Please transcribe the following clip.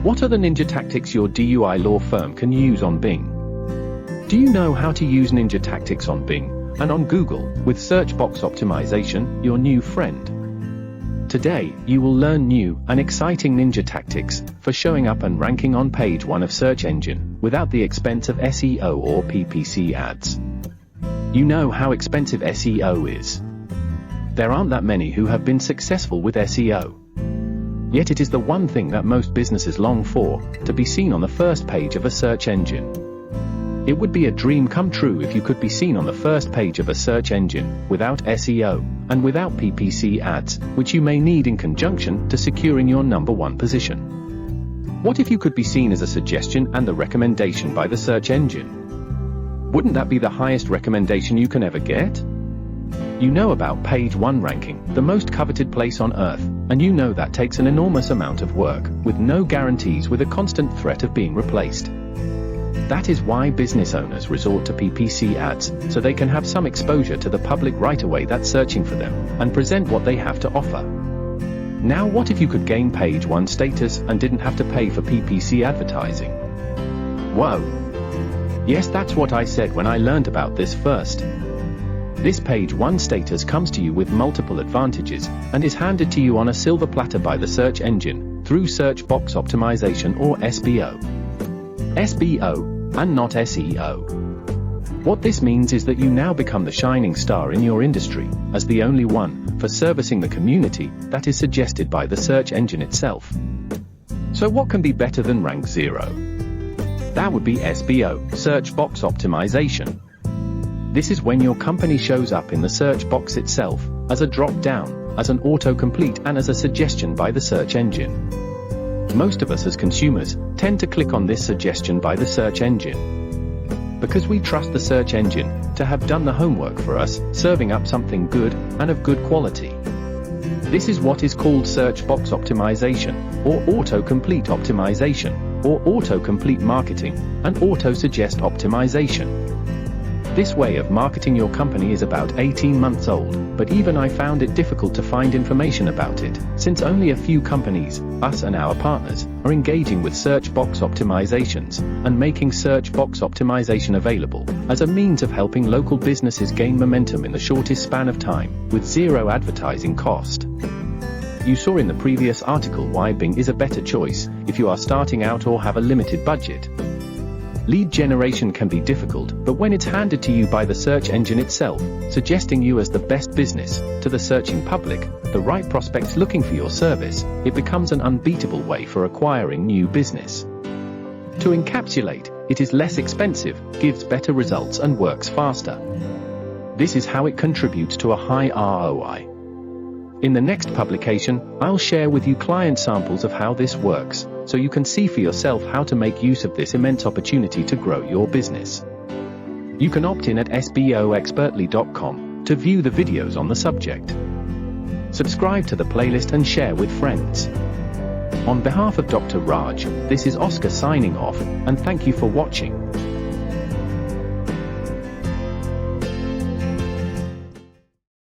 What are the ninja tactics your DUI law firm can use on Bing? Do you know how to use ninja tactics on Bing and on Google with search box optimization, your new friend? Today, you will learn new and exciting ninja tactics for showing up and ranking on page 1 of search engine without the expense of SEO or PPC ads. You know how expensive SEO is. There aren't that many who have been successful with SEO. Yet it is the one thing that most businesses long for, to be seen on the first page of a search engine. It would be a dream come true if you could be seen on the first page of a search engine, without SEO, and without PPC ads, which you may need in conjunction to securing your number 1 position. What if you could be seen as a suggestion and the recommendation by the search engine? Wouldn't that be the highest recommendation you can ever get? You know about page 1 ranking, the most coveted place on earth, and you know that takes an enormous amount of work, with no guarantees, with a constant threat of being replaced. That is why business owners resort to PPC ads, so they can have some exposure to the public right away that's searching for them, and present what they have to offer. Now what if you could gain page 1 status and didn't have to pay for PPC advertising? Whoa! Yes, that's what I said when I learned about this first. This page 1 status comes to you with multiple advantages, and is handed to you on a silver platter by the search engine, through search box optimization or SBO. SBO, and not SEO. What this means is that you now become the shining star in your industry, as the only one, for servicing the community, that is suggested by the search engine itself. So what can be better than rank 0? That would be SBO, search box optimization. This is when your company shows up in the search box itself, as a drop-down, as an autocomplete and as a suggestion by the search engine. Most of us as consumers tend to click on this suggestion by the search engine, because we trust the search engine to have done the homework for us, serving up something good and of good quality. This is what is called search box optimization, or autocomplete optimization, or autocomplete marketing, and auto-suggest optimization. This way of marketing your company is about 18 months old, but even I found it difficult to find information about it, since only a few companies, us and our partners, are engaging with search box optimizations, and making search box optimization available, as a means of helping local businesses gain momentum in the shortest span of time, with 0 advertising cost. You saw in the previous article why Bing is a better choice, if you are starting out or have a limited budget. Lead generation can be difficult, but when it's handed to you by the search engine itself, suggesting you as the best business, to the searching public, the right prospects looking for your service, it becomes an unbeatable way for acquiring new business. To encapsulate, it is less expensive, gives better results and works faster. This is how it contributes to a high ROI. In the next publication, I'll share with you client samples of how this works, so you can see for yourself how to make use of this immense opportunity to grow your business. You can opt in at sboexpertly.com to view the videos on the subject. Subscribe to the playlist and share with friends. On behalf of Dr. Raj, this is Oscar signing off, and thank you for watching.